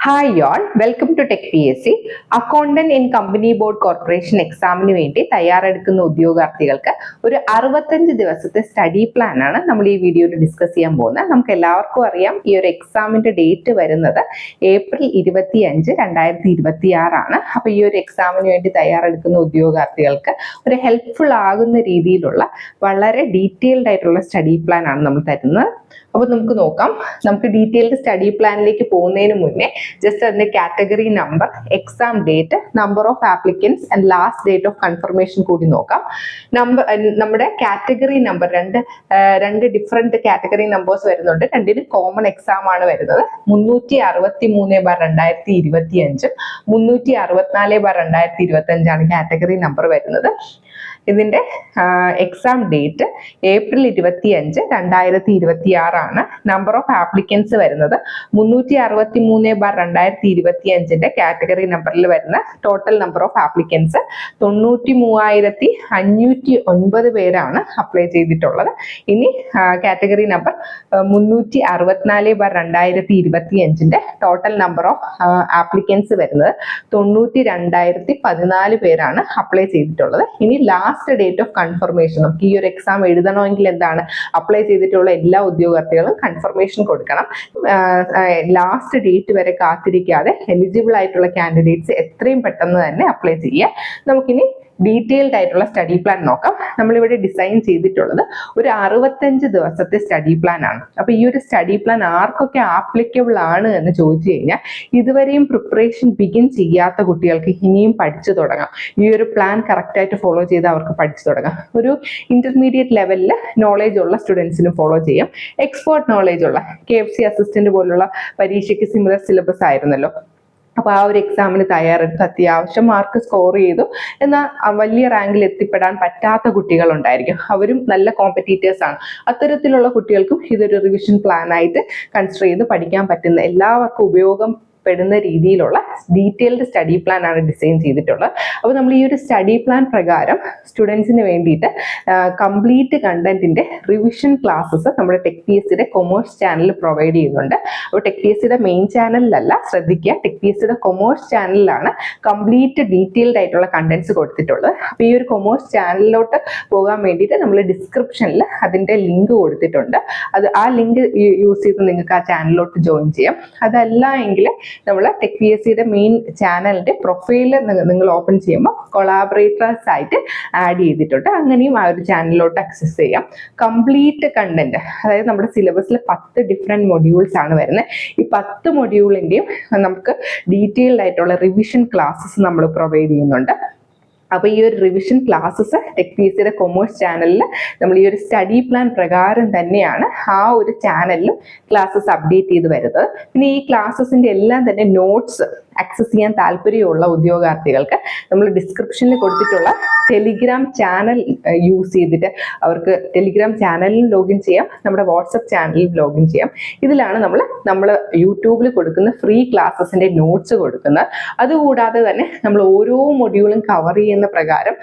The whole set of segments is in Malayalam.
Hi all, welcome to tech PSC. Accountant in company board corporation എക്സാമിന് വേണ്ടി തയ്യാറെടുക്കുന്ന ഉദ്യോഗാർത്ഥികൾക്ക് ഒരു 65 ദിവസത്തെ സ്റ്റഡി പ്ലാൻ ആണ് നമ്മൾ ഈ വീഡിയോയിൽ ഡിസ്കസ് ചെയ്യാൻ പോകുന്നത്. നമുക്ക് എല്ലാവർക്കും അറിയാം ഈ ഒരു എക്സാമിന്റെ ഡേറ്റ് വരുന്നത് ഏപ്രിൽ 25, 2026 ആണ്. അപ്പൊ ഈ ഒരു എക്സാമിന് വേണ്ടി തയ്യാറെടുക്കുന്ന ഉദ്യോഗാർത്ഥികൾക്ക് ഒരു ഹെൽപ്ഫുൾ ആകുന്ന രീതിയിലുള്ള വളരെ ഡീറ്റെയിൽഡ് ആയിട്ടുള്ള സ്റ്റഡി പ്ലാൻ ആണ് നമ്മൾ തരുന്നത്. അപ്പോൾ നമുക്ക് നോക്കാം. നമുക്ക് ഡീറ്റെയിൽഡ് സ്റ്റഡി പ്ലാനിലേക്ക് പോകുന്നതിന് മുന്നേ ജസ്റ്റ് അതിന്റെ category number, exam date, number of applicants and last date of confirmation കൂടി നോക്കാം. നമ്മുടെ കാറ്റഗറി നമ്പർ രണ്ട് ഡിഫറെന്റ് കാറ്റഗറി നമ്പേഴ്സ് വരുന്നുണ്ട്. രണ്ടിന് കോമൺ എക്സാം ആണ് വരുന്നത്. 363/2025 364/2025 ആണ് കാറ്റഗറി നമ്പർ വരുന്നത്. ഇതിന്റെ എക്സാം ഡേറ്റ് ഏപ്രിൽ 25, 2026 ആണ്. നമ്പർ ഓഫ് ആപ്ലിക്കൻസ് വരുന്നത് 363/2025 കാറ്റഗറി നമ്പറിൽ വരുന്ന ടോട്ടൽ നമ്പർ ഓഫ് ആപ്ലിക്കൻസ് 93,509 പേരാണ് അപ്ലൈ ചെയ്തിട്ടുള്ളത്. ഇനി category number 364/2025 total number of applicants വരുന്നത് 92,014 പേരാണ് അപ്ലൈ ചെയ്തിട്ടുള്ളത്. ഇനി ലാസ്റ്റ് ഡേറ്റ് ഓഫ് കൺഫർമേഷൻ, നമുക്ക് ഈ ഒരു എക്സാം എഴുതണമെങ്കിൽ എന്താണ്, അപ്ലൈ ചെയ്തിട്ടുള്ള എല്ലാ ഉദ്യോഗാർത്ഥികളും കൺഫർമേഷൻ കൊടുക്കണം. ലാസ്റ്റ് ഡേറ്റ് വരെ കാത്തിരിക്കാതെ എലിജിബിൾ ആയിട്ടുള്ള കാൻഡിഡേറ്റ്സ് എത്രയും പെട്ടെന്ന് തന്നെ അപ്ലൈ ചെയ്യുക. നമുക്കിനി ഡീറ്റെയിൽഡ് ആയിട്ടുള്ള സ്റ്റഡി പ്ലാൻ നോക്കാം. നമ്മളിവിടെ ഡിസൈൻ ചെയ്തിട്ടുള്ളത് ഒരു 65 ദിവസത്തെ സ്റ്റഡി പ്ലാൻ ആണ്. അപ്പൊ ഈ ഒരു സ്റ്റഡി പ്ലാൻ ആർക്കൊക്കെ ആപ്ലിക്കബിൾ ആണ് എന്ന് ചോദിച്ചു കഴിഞ്ഞാൽ, ഇതുവരെയും പ്രിപ്പറേഷൻ ബിഗിൻ ചെയ്യാത്ത കുട്ടികൾക്ക് ഇനിയും പഠിച്ചു തുടങ്ങാം. ഈ ഒരു പ്ലാൻ കറക്റ്റ് ആയിട്ട് ഫോളോ ചെയ്ത് അവർക്ക് പഠിച്ചു തുടങ്ങാം. ഒരു ഇന്റർമീഡിയറ്റ് ലെവലിൽ നോളേജ് ഉള്ള സ്റ്റുഡൻസിനും ഫോളോ ചെയ്യാം. എക്സ്പേർട്ട് നോളേജ് ഉള്ള KFC അസിസ്റ്റന്റ് പോലുള്ള പരീക്ഷയ്ക്ക് സിമിലർ സിലബസ് ആയിരുന്നല്ലോ. അപ്പൊ ആ ഒരു എക്സാമിന് തയ്യാറെടുത്ത് അത്യാവശ്യം മാർക്ക് സ്കോർ ചെയ്തു എന്നാൽ വലിയ റാങ്കിൽ എത്തിപ്പെടാൻ പറ്റാത്ത കുട്ടികളുണ്ടായിരിക്കും. അവരും നല്ല കോമ്പറ്റീറ്റേഴ്സ് ആണ്. അത്തരത്തിലുള്ള കുട്ടികൾക്കും ഇതൊരു റിവിഷൻ പ്ലാൻ ആയിട്ട് കൺസിഡർ ചെയ്ത് പഠിക്കാൻ പറ്റുന്ന, എല്ലാവർക്കും ഉപയോഗപ്പെടുന്ന രീതിയിലുള്ള ഡീറ്റെയിൽഡ് സ്റ്റഡി പ്ലാൻ ആണ് ഡിസൈൻ ചെയ്തിട്ടുള്ളത്. അപ്പോൾ നമ്മൾ ഈ ഒരു സ്റ്റഡി പ്ലാൻ പ്രകാരം സ്റ്റുഡൻസിന് വേണ്ടിയിട്ട് കംപ്ലീറ്റ് കണ്ടന്റിന്റെ റിവിഷൻ ക്ലാസ്സസ് നമ്മുടെ ടെക് PSCയുടെ കൊമേഴ്സ് ചാനലിൽ പ്രൊവൈഡ് ചെയ്യുന്നുണ്ട്. അപ്പോൾ ടെക് PSCയുടെ മെയിൻ ചാനലിലല്ല, ശ്രദ്ധിക്കുക, ടെക് PSCയുടെ കൊമേഴ്സ് ചാനലിലാണ് കംപ്ലീറ്റ് ഡീറ്റെയിൽഡ് ആയിട്ടുള്ള കണ്ടന്റ്സ് കൊടുത്തിട്ടുള്ളത്. അപ്പോൾ ഈ ഒരു കൊമേഴ്സ് ചാനലിലോട്ട് പോകാൻ വേണ്ടിയിട്ട് നമ്മൾ ഡിസ്ക്രിപ്ഷനിൽ അതിന്റെ ലിങ്ക് കൊടുത്തിട്ടുണ്ട്. ആ ലിങ്ക് യൂസ് ചെയ്ത് നിങ്ങൾക്ക് ആ ചാനലിലോട്ട് ജോയിൻ ചെയ്യാം. അതല്ല എങ്കിൽ നമ്മൾ ടെക് PSCയുടെ മെയിൻ ചാനലിന്റെ പ്രൊഫൈല് നിങ്ങൾ ഓപ്പൺ ചെയ്യുമ്പോൾ കൊളാബറേറ്റേഴ്സ് ആയിട്ട് ആഡ് ചെയ്തിട്ടുണ്ട്. അങ്ങനെയും ആ ഒരു ചാനലിലോട്ട് ആക്സസ് ചെയ്യാം. കംപ്ലീറ്റ് കണ്ടന്റ്, അതായത് നമ്മുടെ സിലബസിൽ 10 ഡിഫറെന്റ് മൊഡ്യൂൾസ് ആണ് വരുന്നത്. ഈ 10 മൊഡ്യൂളിന്റെയും നമുക്ക് ഡീറ്റെയിൽഡ് ആയിട്ടുള്ള റിവിഷൻ ക്ലാസ്സസ് നമ്മൾ പ്രൊവൈഡ് ചെയ്യുന്നുണ്ട്. അപ്പൊ ഈ ഒരു റിവിഷൻ ക്ലാസ്സസ് ടെക് PSCയുടെ കൊമേഴ്സ് ചാനലിൽ നമ്മൾ ഈ ഒരു സ്റ്റഡി പ്ലാൻ പ്രകാരം തന്നെയാണ് ആ ഒരു ചാനലിൽ ക്ലാസ്സസ് അപ്ഡേറ്റ് ചെയ്ത് വരുന്നത്. പിന്നെ ഈ ക്ലാസ്സസിന്റെ എല്ലാം തന്നെ നോട്ട്സ് ആക്സസ് ചെയ്യാൻ താല്പര്യമുള്ള ഉദ്യോഗാർത്ഥികൾക്ക് നമ്മൾ ഡിസ്ക്രിപ്ഷനിൽ കൊടുത്തിട്ടുള്ള ടെലിഗ്രാം ചാനൽ യൂസ് ചെയ്തിട്ട് അവർക്ക് ടെലിഗ്രാം ചാനലിൽ ലോഗിൻ ചെയ്യാം, നമ്മുടെ വാട്സപ്പ് ചാനലിൽ ലോഗിൻ ചെയ്യാം. ഇതിലാണ് നമ്മൾ യൂട്യൂബിൽ കൊടുക്കുന്ന ഫ്രീ ക്ലാസ്സസിന്റെ നോട്ട്സ് കൊടുക്കുന്നത്. അതുകൂടാതെ തന്നെ നമ്മൾ ഓരോ മൊഡ്യൂളും കവർ ചെയ്യുന്ന പ്രകാരം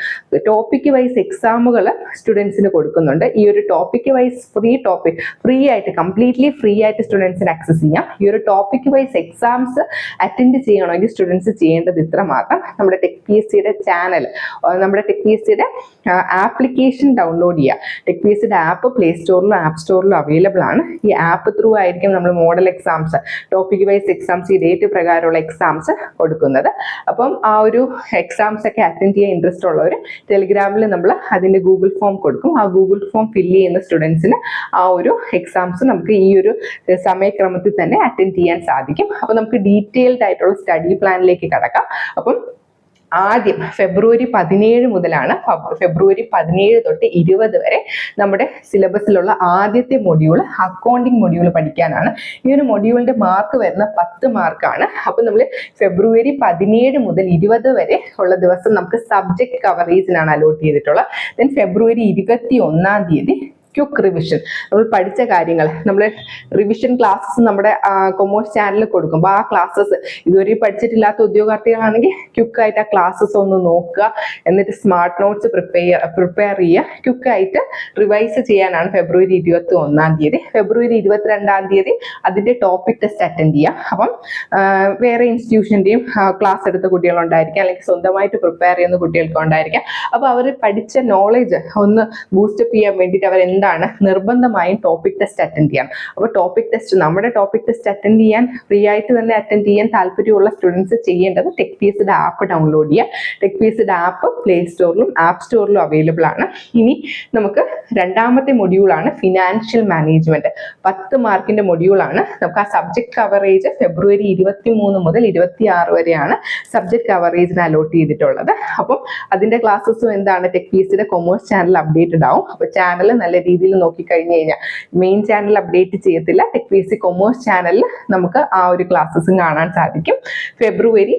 ടോപ്പിക് വൈസ് എക്സാമുകൾ സ്റ്റുഡൻസിന് കൊടുക്കുന്നുണ്ട്. ഈ ഒരു ടോപ്പിക് വൈസ് ഫ്രീ ആയിട്ട് കംപ്ലീറ്റ്ലി ഫ്രീ ആയിട്ട് സ്റ്റുഡൻസിന് ആക്സസ് ചെയ്യാം. ഈ ഒരു ടോപ്പിക് വൈസ് എക്സാംസ് അറ്റൻഡ് ചെയ്യണമെങ്കിൽ സ്റ്റുഡൻസ് ചെയ്യേണ്ടത് ഇത്ര മാത്രം: നമ്മുടെ ടെക് PSCയുടെ ചാനൽ, നമ്മുടെ ടെക് PSCയുടെ ആപ്ലിക്കേഷൻ ഡൗൺലോഡ് ചെയ്യുക. ടെക് PSCയുടെ ആപ്പ് പ്ലേ സ്റ്റോറിലും ആപ്പ് സ്റ്റോറിലും അവൈലബിൾ ആണ്. ഈ ആപ്പ് ത്രൂ ആയിരിക്കും നമ്മൾ model exams, topic wise exams, ഈ ഡേറ്റ് പ്രകാരമുള്ള എക്സാംസ് കൊടുക്കുന്നത്. അപ്പം ആ ഒരു എക്സാംസ് ഒക്കെ അറ്റൻഡ് ചെയ്യാൻ ഇൻട്രസ്റ്റ് ഉള്ളവർ ടെലിഗ്രാമിൽ നമ്മൾ അതിന്റെ ഗൂഗിൾ ഫോം കൊടുക്കും. ആ ഗൂഗിൾ ഫോം ഫില്ല് ചെയ്യുന്ന സ്റ്റുഡൻസിന് ആ ഒരു എക്സാംസ് നമുക്ക് ഈ ഒരു സമയക്രമത്തിൽ തന്നെ അറ്റൻഡ് ചെയ്യാൻ സാധിക്കും. അപ്പൊ നമുക്ക് ഡീറ്റെയിൽഡ് ആയിട്ടുള്ള സ്റ്റഡി പ്ലാനിലേക്ക് കടക്കാം. അപ്പം ആദ്യം ഫെബ്രുവരി 17 മുതലാണ്, ഫെബ്രുവരി 17 തൊട്ട് 20 വരെ നമ്മുടെ സിലബസിലുള്ള ആദ്യത്തെ മൊഡ്യൂൾ അക്കൗണ്ടിങ് മൊഡ്യൂൾ പഠിക്കാനാണ്. ഈ ഒരു മൊഡ്യൂളിന്റെ മാർക്ക് വരുന്ന 10 മാർക്കാണ്. അപ്പൊ നമ്മൾ ഫെബ്രുവരി 17 മുതൽ 20 വരെ ഉള്ള ദിവസം നമുക്ക് സബ്ജക്ട് കവറേജിനാണ് അലോട്ട് ചെയ്തിട്ടുള്ളത്. ദെൻ ഫെബ്രുവരി 21-ാം തീയതി ക്വിക്ക് റിവിഷൻ. നമ്മൾ പഠിച്ച കാര്യങ്ങൾ നമ്മൾ റിവിഷൻ ക്ലാസ്സസ് നമ്മുടെ കൊമേഴ്സ് ചാനലിൽ കൊടുക്കും. അപ്പോൾ ആ ക്ലാസ്സസ് ഇതുവരെ പഠിച്ചിട്ടില്ലാത്ത ഉദ്യോഗാർത്ഥികളാണെങ്കിൽ ക്വിക്കായിട്ട് ആ ക്ലാസ്സസ് ഒന്ന് നോക്കുക. എന്നിട്ട് സ്മാർട്ട് നോട്ട്സ് പ്രിപ്പയർ ചെയ്യുക. ക്വിക്കായിട്ട് റിവൈസ് ചെയ്യാനാണ് ഫെബ്രുവരി 21 ഫെബ്രുവരി 22 അതിന്റെ ടോപ്പിക് ടെസ്റ്റ് അറ്റൻഡ് ചെയ്യുക. അപ്പം വേറെ ഇൻസ്റ്റിറ്റ്യൂഷന്റെയും ക്ലാസ് എടുത്ത കുട്ടികളുണ്ടായിരിക്കാം, അല്ലെങ്കിൽ സ്വന്തമായിട്ട് പ്രിപ്പയർ ചെയ്യുന്ന കുട്ടികൾക്ക് ഉണ്ടായിരിക്കാം. അപ്പോൾ അവർ പഠിച്ച നോളജ് ഒന്ന് ബൂസ്റ്റപ്പ് ചെയ്യാൻ വേണ്ടിയിട്ട് അവർ എന്താണ് നിർബന്ധമായും ടോപ്പിക് ടെസ്റ്റ് അറ്റൻഡ് ചെയ്യണം. അപ്പോൾ നമ്മുടെ ടോപ്പിക് ടെസ്റ്റ് അറ്റൻഡ് ചെയ്യാൻ ഫ്രീ ആയിട്ട് തന്നെ അറ്റൻഡ് ചെയ്യാൻ താല്പര്യമുള്ള സ്റ്റുഡൻസ് ചെയ്യേണ്ടത് ടെക്പീസ്ഡ് ആപ്പ് ഡൗൺലോഡ് ചെയ്യുക. ടെക്പീസ്ഡ് ആപ്പ് പ്ലേ സ്റ്റോറിലും ആപ്പ് സ്റ്റോറിലും അവൈലബിൾ ആണ്. ഇനി നമുക്ക് രണ്ടാമത്തെ മൊഡ്യൂളാണ് ഫിനാൻഷ്യൽ മാനേജ്മെന്റ്. 10 മാർക്കിന്റെ മൊഡ്യൂളാണ്. നമുക്ക് ആ സബ്ജക്ട് കവറേജ് ഫെബ്രുവരി 23 മുതൽ 26 വരെയാണ് സബ്ജക്ട് കവറേജിന് അലോട്ട് ചെയ്തിട്ടുള്ളത്. അപ്പം അതിന്റെ ക്ലാസ്സസും എന്താണ് ടെക്പീസിന്റെ കൊമേഴ്സ് ചാനൽ അപ്ഡേറ്റഡ് ആവും. അപ്പോൾ ചാനൽ നല്ല രീതിയിൽ നോക്കിക്കഴിഞ്ഞ് കഴിഞ്ഞാൽ മെയിൻ ചാനൽ അപ്ഡേറ്റ് ചെയ്യത്തില്ല, ടെക്പീസി കൊമേഴ്സ് ചാനലിൽ നമുക്ക് ആ ഒരു ക്ലാസ്സസും കാണാൻ സാധിക്കും. ഫെബ്രുവരി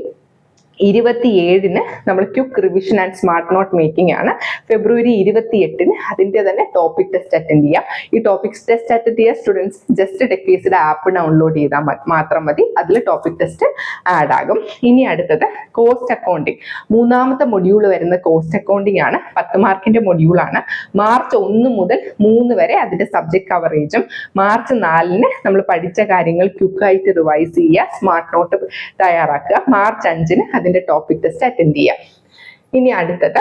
27 നമ്മൾ quick revision and smart note making ആണ്. ഫെബ്രുവരി 28 അതിന്റെ തന്നെ ടോപ്പിക് ടെസ്റ്റ് അറ്റൻഡ് ചെയ്യാം. ഈ ടോപ്പിക് ടെസ്റ്റ് അറ്റൻഡ് ചെയ്യുക സ്റ്റുഡൻസ് ജസ്റ്റ് ടെക്പീസിന്റെ ആപ്പ് ഡൗൺലോഡ് ചെയ്താൽ മാത്രം മതി. അതിൽ ടോപ്പിക് ടെസ്റ്റ് ആഡ് ആകും. ഇനി അടുത്തത് കോസ്റ്റ് അക്കൗണ്ടിങ്. മൂന്നാമത്തെ മൊഡ്യൂൾ വരുന്ന കോസ്റ്റ് അക്കൗണ്ടിങ് ആണ്. 10 മാർക്കിന്റെ മൊഡ്യൂളാണ്. മാർച്ച് 1 മുതൽ 3 വരെ അതിന്റെ സബ്ജക്ട് കവറേജും, മാർച്ച് 4 നമ്മൾ പഠിച്ച കാര്യങ്ങൾ ക്വിക്കായിട്ട് റിവൈസ് ചെയ്യുക, സ്മാർട്ട് നോട്ട് തയ്യാറാക്കുക. മാർച്ച് 5 അതിന്റെ ടോപ്പിക് ടെസ്റ്റ് അറ്റൻഡ് ചെയ്യാം. ഇനി അടുത്തത്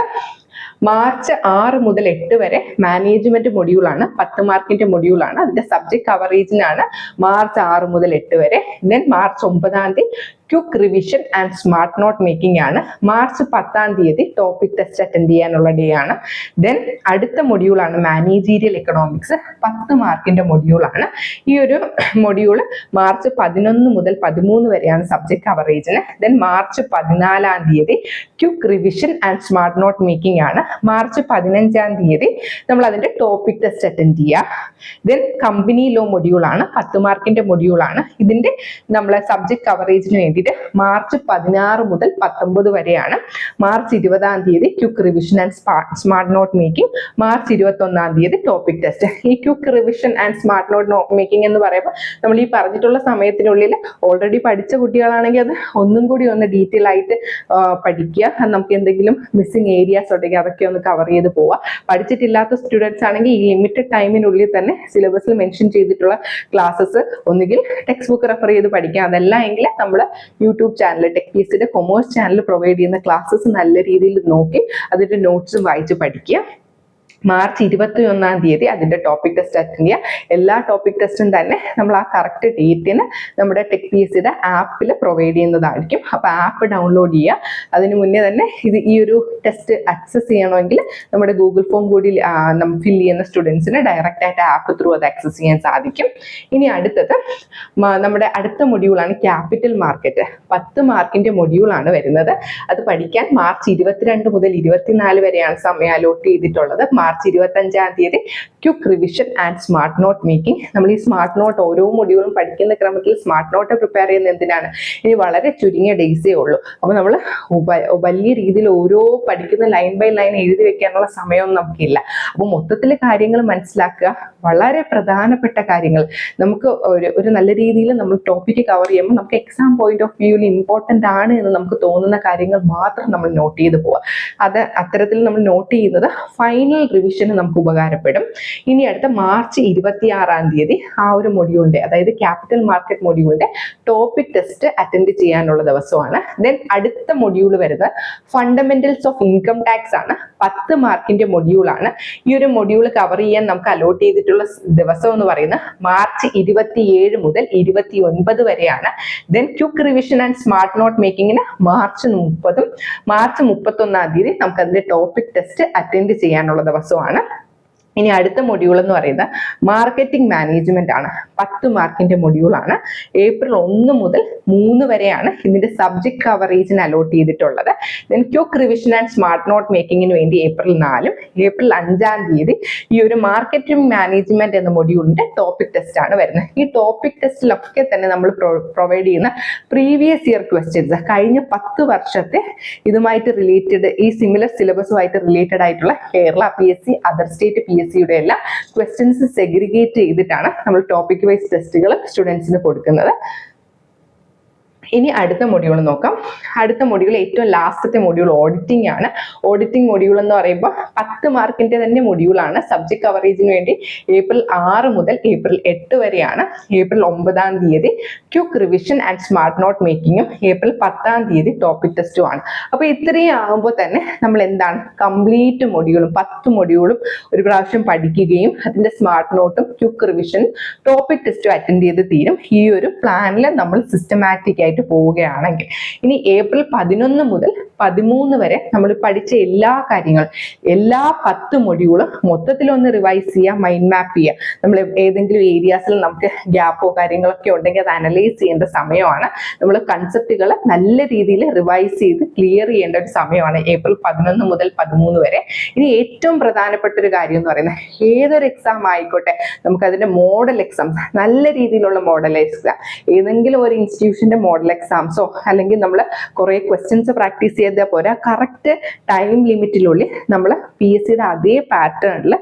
മാർച്ച് 6 മുതൽ 8 വരെ മാനേജ്മെന്റ് മൊഡ്യൂളാണ്. 10 മാർക്കിന്റെ മൊഡ്യൂളാണ്. അതിന്റെ സബ്ജക്ട് കവറേജിനാണ് മാർച്ച് 6 മുതൽ 8 വരെ. Then March 9 quick revision and smart note making ആണ്. മാർച്ച് 10 ടോപ്പിക് ടെസ്റ്റ് അറ്റൻഡ് ചെയ്യാനുള്ള ഡേ ആണ്. ദെൻ അടുത്ത മൊഡ്യൂളാണ് മാനേജീരിയൽ എക്കണോമിക്സ്. 10 മാർക്കിന്റെ മൊഡ്യൂളാണ്. ഈ ഒരു മൊഡ്യൂള് മാർച്ച് 11 മുതൽ 13 വരെയാണ് സബ്ജക്ട് കവറേജിന്. Then March 14 quick revision and smart note making ആണ്. മാർച്ച് 15 നമ്മൾ അതിന്റെ ടോപ്പിക് ടെസ്റ്റ് അറ്റൻഡ് ചെയ്യുക. ദെൻ കമ്പനി ലോ മൊഡ്യൂളാണ്. 10 മാർക്കിന്റെ മൊഡ്യൂളാണ്. ഇതിന്റെ നമ്മളെ സബ്ജക്ട് കവറേജിന് വേണ്ടി മാർച്ച് 16 മുതൽ 19 വരെയാണ്. March 20 quick revision and smart note making. March 21 topic test. ഈ quick revision and smart note making എന്ന് പറയുമ്പോൾ നമ്മൾ ഈ പറഞ്ഞിട്ടുള്ള സമയത്തിനുള്ളിൽ ഓൾറെഡി പഠിച്ച കുട്ടികളാണെങ്കിൽ അത് ഒന്നും കൂടി ഒന്ന് ഡീറ്റെയിൽ ആയിട്ട് പഠിക്കുക. നമുക്ക് എന്തെങ്കിലും മിസ്സിംഗ് ഏരിയാസ് ഉണ്ടെങ്കിൽ അതൊക്കെ ഒന്ന് കവർ ചെയ്ത് പോവുക. പഠിച്ചിട്ടില്ലാത്ത സ്റ്റുഡൻസ് ആണെങ്കിൽ ഈ ലിമിറ്റഡ് ടൈമിനുള്ളിൽ തന്നെ സിലബസിൽ മെൻഷൻ ചെയ്തിട്ടുള്ള ക്ലാസ്സസ് ഒന്നുകിൽ ടെക്സ്റ്റ് ബുക്ക് റെഫർ ചെയ്ത് പഠിക്കാം. അതല്ല എങ്കിൽ നമ്മൾ യൂട്യൂബ് ചാനൽ ടെക്പീസിന്റെ കൊമേഴ്സ് ചാനൽ പ്രൊവൈഡ് ചെയ്യുന്ന ക്ലാസ്സസ് നല്ല രീതിയിൽ നോക്കി അതിന്റെ നോട്ട്സും വായിച്ച് പഠിക്കുക. മാർച്ച് 21 അതിന്റെ ടോപ്പിക് ടെസ്റ്റ് അറ്റൻഡ് ചെയ്യുക. എല്ലാ ടോപ്പിക് ടെസ്റ്റും തന്നെ നമ്മൾ ആ കറക്റ്റ് ഡേറ്റിന് നമ്മുടെ ടെക്പീസിന്റെ ആപ്പിൽ പ്രൊവൈഡ് ചെയ്യുന്നതായിരിക്കും. അപ്പോൾ ആപ്പ് ഡൗൺലോഡ് ചെയ്യുക. അതിന് മുന്നേ തന്നെ ഈ ഒരു ടെസ്റ്റ് ആക്സസ് ചെയ്യണമെങ്കിൽ നമ്മുടെ ഗൂഗിൾ ഫോം കൂടി ഫിൽ ചെയ്യുന്ന സ്റ്റുഡൻസിന് ഡയറക്റ്റ് ആയിട്ട് ആപ്പ് ത്രൂ അത് ആക്സസ് ചെയ്യാൻ സാധിക്കും. ഇനി അടുത്തത് നമ്മുടെ അടുത്ത മൊഡ്യൂളാണ് ക്യാപിറ്റൽ മാർക്കറ്റ്. 10 മാർക്കിന്റെ മൊഡ്യൂളാണ് വരുന്നത്. അത് പഠിക്കാൻ മാർച്ച് 22 മുതൽ 24 വരെയാണ് സമയം അലോട്ട് ചെയ്തിട്ടുള്ളത്. March 25 quick revision and smart note making. നമ്മൾ ഈ സ്മാർട്ട് നോട്ട് ഓരോ മൊഡ്യൂളും പഠിക്കുന്ന ക്രമത്തിൽ സ്മാർട്ട് നോട്ട് പ്രിപ്പയർ ചെയ്യുന്ന എന്തിനാണ്? ഇനി വളരെ ചുരുങ്ങിയ ഡേയ്സേ ഉള്ളൂ. അപ്പോൾ നമ്മൾ വലിയ രീതിയിൽ ഓരോ പഠിക്കുന്ന ലൈൻ ബൈ ലൈൻ എഴുതി വെക്കാനുള്ള സമയമൊന്നും നമുക്കില്ല. അപ്പോൾ മൊത്തത്തിൽ കാര്യങ്ങൾ മനസ്സിലാക്കുക. വളരെ പ്രധാനപ്പെട്ട കാര്യങ്ങൾ നമുക്ക് ഒരു നല്ല രീതിയിൽ നമ്മൾ ടോപ്പിക്ക് കവർ ചെയ്യുമ്പോൾ നമുക്ക് എക്സാം പോയിന്റ് ഓഫ് വ്യൂവിൽ ഇമ്പോർട്ടൻ്റ് ആണ് എന്ന് നമുക്ക് തോന്നുന്ന കാര്യങ്ങൾ മാത്രം നമ്മൾ നോട്ട് ചെയ്ത് പോവുക. അത്തരത്തിൽ നമ്മൾ നോട്ട് ചെയ്യുന്നത് ഫൈനൽ റിവിഷന് നമുക്ക് ഉപകാരപ്പെടും. ഇനി അടുത്ത മാർച്ച് 26 ആ ഒരു മൊഡ്യൂളിന്റെ, അതായത് ക്യാപിറ്റൽ മാർക്കറ്റ് മൊഡ്യൂളിന്റെ ടോപ്പിക് ടെസ്റ്റ് അറ്റൻഡ് ചെയ്യാനുള്ള ദിവസമാണ്. ദെൻ അടുത്ത മൊഡ്യൂൾ വരുന്നത് ഫണ്ടമെന്റൽസ് ഓഫ് ഇൻകം ടാക്സ് ആണ്. 10 മാർക്കിന്റെ മൊഡ്യൂളാണ്. ഈ ഒരു മൊഡ്യൂൾ കവർ ചെയ്യാൻ നമുക്ക് അലോട്ട് ചെയ്തിട്ടുള്ള ദിവസം എന്ന് പറയുന്നത് മാർച്ച് 27 മുതൽ 29 വരെയാണ്. Then quick revision and smart note മേക്കിങ്ങിന് മാർച്ച് 30 മാർച്ച് 31 നമുക്ക് അതിന്റെ ടോപ്പിക് ടെസ്റ്റ് അറ്റൻഡ് ചെയ്യാനുള്ള ദിവസമാണ്. ഇനി അടുത്ത മൊഡ്യൂൾ എന്ന് പറയുന്നത് മാർക്കറ്റിംഗ് മാനേജ്മെന്റ് ആണ്. 10 മാർക്കിന്റെ മൊഡ്യൂളാണ്. ഏപ്രിൽ 1 മുതൽ 3 വരെയാണ് ഇതിന്റെ സബ്ജക്ട് കവറേജിന് അലോട്ട് ചെയ്തിട്ടുള്ളത്. Then quick revision and smart note മേക്കിങ്ങിന് വേണ്ടി ഏപ്രിൽ 4 ഏപ്രിൽ 5 ഈ ഒരു മാർക്കറ്റിംഗ് മാനേജ്മെന്റ് എന്ന മൊഡ്യൂളിന്റെ ടോപ്പിക് ടെസ്റ്റ് ആണ് വരുന്നത്. ഈ ടോപ്പിക് ടെസ്റ്റിലൊക്കെ തന്നെ നമ്മൾ പ്രൊവൈഡ് ചെയ്യുന്ന പ്രീവിയസ് ഇയർ ക്വസ്റ്റ്യൻസ്, കഴിഞ്ഞ 10 വർഷത്തെ ഇതുമായിട്ട് റിലേറ്റഡ്, ഈ സിമിലർ സിലബസുമായിട്ട് റിലേറ്റഡ് ആയിട്ടുള്ള കേരള PSC, അതർ സ്റ്റേറ്റ് PSCയുടെ എല്ലാം ക്വസ്റ്റ്യൻസ് സെഗ്രിഗേറ്റ് ചെയ്തിട്ടാണ് നമ്മൾ ടോപ്പിക് വൈസ് ടെസ്റ്റുകൾ സ്റ്റുഡൻസിന് കൊടുക്കുന്നത്. ഇനി അടുത്ത മൊഡ്യൂൾ നോക്കാം. അടുത്ത മൊഡ്യൂൾ ഏറ്റവും ലാസ്റ്റത്തെ മൊഡ്യൂൾ ഓഡിറ്റിംഗ് ആണ്. ഓഡിറ്റിംഗ് മൊഡ്യൂൾ എന്ന് പറയുമ്പോൾ 10 മാർക്കിന്റെ തന്നെ മൊഡ്യൂളാണ്. സബ്ജക്ട് കവറേജിന് വേണ്ടി ഏപ്രിൽ 6 മുതൽ ഏപ്രിൽ 8 വരെയാണ്. ഏപ്രിൽ 9-ാം തീയതി quick revision and smart note മേക്കിങ്ങും ഏപ്രിൽ 10-ാം തീയതി ടോപ്പിക് ടെസ്റ്റും ആണ്. അപ്പോൾ ഇത്രയും ആകുമ്പോൾ തന്നെ നമ്മൾ എന്താണ് കംപ്ലീറ്റ് മൊഡ്യൂളും 10 മൊഡ്യൂളും ഒരു പ്രാവശ്യം പഠിക്കുകയും അതിന്റെ സ്മാർട്ട് നോട്ടും ക്വിക്ക് റിവിഷനും ടോപ്പിക് ടെസ്റ്റും അറ്റൻഡ് ചെയ്ത് തീരും. ഈ ഒരു പ്ലാനിൽ നമ്മൾ സിസ്റ്റമാറ്റിക് ആയിട്ട് പോവുകയാണെങ്കിൽ ഇനി ഏപ്രിൽ 11 മുതൽ 13 വരെ നമ്മൾ പഠിച്ച എല്ലാ കാര്യങ്ങളും എല്ലാ 10 മൊഡ്യൂളും മൊത്തത്തിലൊന്ന് റിവൈസ് ചെയ്യുക, മൈൻഡ് മാപ്പ് ചെയ്യുക. നമ്മൾ ഏതെങ്കിലും ഏരിയാസിൽ നമുക്ക് ഗ്യാപ്പോ കാര്യങ്ങളൊക്കെ ഉണ്ടെങ്കിൽ അത് അനലൈസ് ചെയ്യേണ്ട സമയമാണ്. നമ്മൾ കൺസെപ്റ്റുകൾ നല്ല രീതിയിൽ റിവൈസ് ചെയ്ത് ക്ലിയർ ചെയ്യേണ്ട ഒരു സമയമാണ് ഏപ്രിൽ 11 മുതൽ 13 വരെ. ഇനി ഏറ്റവും പ്രധാനപ്പെട്ട ഒരു കാര്യം എന്ന് പറയുന്നത് ഏതൊരു എക്സാം ആയിക്കോട്ടെ നമുക്ക് അതിന്റെ മോഡൽ എക്സാം നല്ല രീതിയിലുള്ള മോഡൽ എക്സാം ഏതെങ്കിലും ഒരു ഇൻസ്റ്റിറ്റ്യൂഷന്റെ മോഡൽ എക്സാംസോ അല്ലെങ്കിൽ നമ്മൾ കുറെ ക്വസ്റ്റ്യൻസ് പ്രാക്ടീസ് ചെയ്താൽ പോരാ, കറക്റ്റ് ടൈം ലിമിറ്റിനുള്ളിൽ നമ്മൾ PSCയുടെ അതേ പാറ്റേണിൽ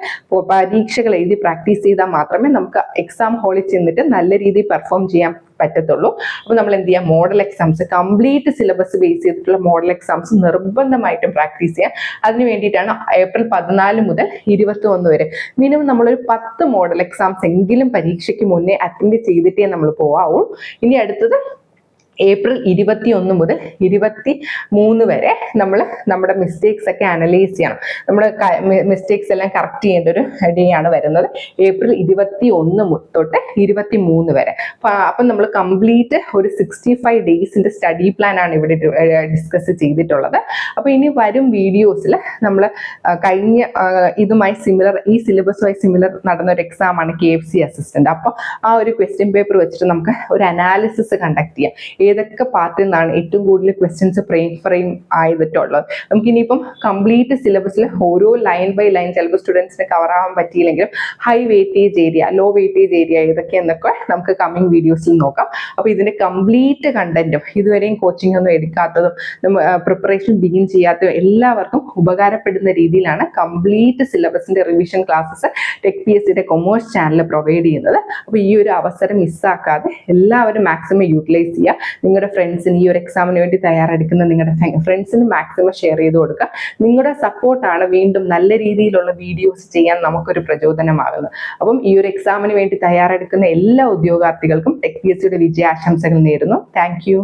പരീക്ഷകൾ എഴുതി പ്രാക്ടീസ് ചെയ്താൽ മാത്രമേ നമുക്ക് എക്സാം ഹാളിൽ ചെന്നിട്ട് നല്ല രീതിയിൽ പെർഫോം ചെയ്യാൻ പറ്റത്തുള്ളൂ. അപ്പോൾ നമ്മൾ എന്ത് ചെയ്യാം, model exams complete syllabus base ചെയ്തിട്ടുള്ള മോഡൽ എക്സാംസ് നിർബന്ധമായിട്ടും പ്രാക്ടീസ് ചെയ്യാം. അതിന് വേണ്ടിയിട്ടാണ് ഏപ്രിൽ 14 മുതൽ 21 വരെ മിനിമം നമ്മളൊരു 10 മോഡൽ എക്സാംസ് എങ്കിലും പരീക്ഷയ്ക്ക് മുന്നേ അറ്റൻഡ് ചെയ്തിട്ടേ നമ്മൾ പോവാവൂ. ഇനി അടുത്തത് ഏപ്രിൽ 21 മുതൽ 23 വരെ നമ്മൾ നമ്മുടെ മിസ്റ്റേക്സ് ഒക്കെ അനലൈസ് ചെയ്യണം. നമ്മൾ മിസ്റ്റേക്സ് എല്ലാം കറക്റ്റ് ചെയ്യേണ്ട ഒരു ഡേ ആണ് വരുന്നത് ഏപ്രിൽ 21 തൊട്ട് 23 വരെ. അപ്പം നമ്മൾ കംപ്ലീറ്റ് ഒരു 65 ഡേയ്സിന്റെ സ്റ്റഡി പ്ലാൻ ആണ് ഇവിടെ ഡിസ്കസ് ചെയ്തിട്ടുള്ളത്. അപ്പോൾ ഇനി വരും വീഡിയോസിൽ നമ്മൾ കഴിഞ്ഞ ഇതുമായി സിമിലർ ഈ സിലബസുമായി സിമിലർ നടന്ന ഒരു എക്സാം ആണ് KFC അസിസ്റ്റന്റ്. അപ്പോൾ ആ ഒരു ക്വസ്റ്റ്യൻ പേപ്പർ വെച്ചിട്ട് നമുക്ക് ഒരു അനാലിസിസ് കണ്ടക്ട് ചെയ്യാം. ഏതൊക്കെ പാർട്ടിൽ നിന്നാണ് ഏറ്റവും കൂടുതൽ ക്വസ്റ്റ്യൻസ് ഫ്രെയിം ആയിട്ടുള്ളത്. നമുക്കിനിയിപ്പം കംപ്ലീറ്റ് സിലബസിൽ ഓരോ ലൈൻ ബൈ ലൈൻ ചിലപ്പോൾ സ്റ്റുഡൻസിന് കവർ ആവാൻ പറ്റിയില്ലെങ്കിലും high weightage area, low weightage area ഏതൊക്കെയെന്നൊക്കെ നമുക്ക് കമ്മിങ് വീഡിയോസിൽ നോക്കാം. അപ്പോൾ ഇതിന്റെ കംപ്ലീറ്റ് കണ്ടന്റും ഇതുവരെയും കോച്ചിങ് ഒന്നും എടുക്കാത്തതും പ്രിപ്പറേഷൻ ബിഗിൻ ചെയ്യാത്തതും എല്ലാവർക്കും ഉപകാരപ്പെടുന്ന രീതിയിലാണ് കംപ്ലീറ്റ് സിലബസിന്റെ റിവിഷൻ ക്ലാസ്സസ് ടെക് PSCയുടെ കൊമേഴ്സ് ചാനൽ പ്രൊവൈഡ് ചെയ്യുന്നത്. അപ്പോൾ ഈ ഒരു അവസരം മിസ്സാക്കാതെ എല്ലാവരും മാക്സിമം യൂട്ടിലൈസ് ചെയ്യുക. നിങ്ങളുടെ ഫ്രണ്ട്സിന് ഈ ഒരു എക്സാമിന് വേണ്ടി തയ്യാറെടുക്കുന്ന നിങ്ങളുടെ ഫ്രണ്ട്സിന് മാക്സിമം ഷെയർ ചെയ്ത് കൊടുക്കുക. നിങ്ങളുടെ സപ്പോർട്ടാണ് വീണ്ടും നല്ല രീതിയിലുള്ള വീഡിയോസ് ചെയ്യാൻ നമുക്കൊരു പ്രചോദനമാകുന്നത്. അപ്പം ഈ ഒരു എക്സാമിന് വേണ്ടി തയ്യാറെടുക്കുന്ന എല്ലാ ഉദ്യോഗാർത്ഥികൾക്കും ടെക് PSCയുടെ വിജയാശംസകൾ നേരുന്നു. Thank you.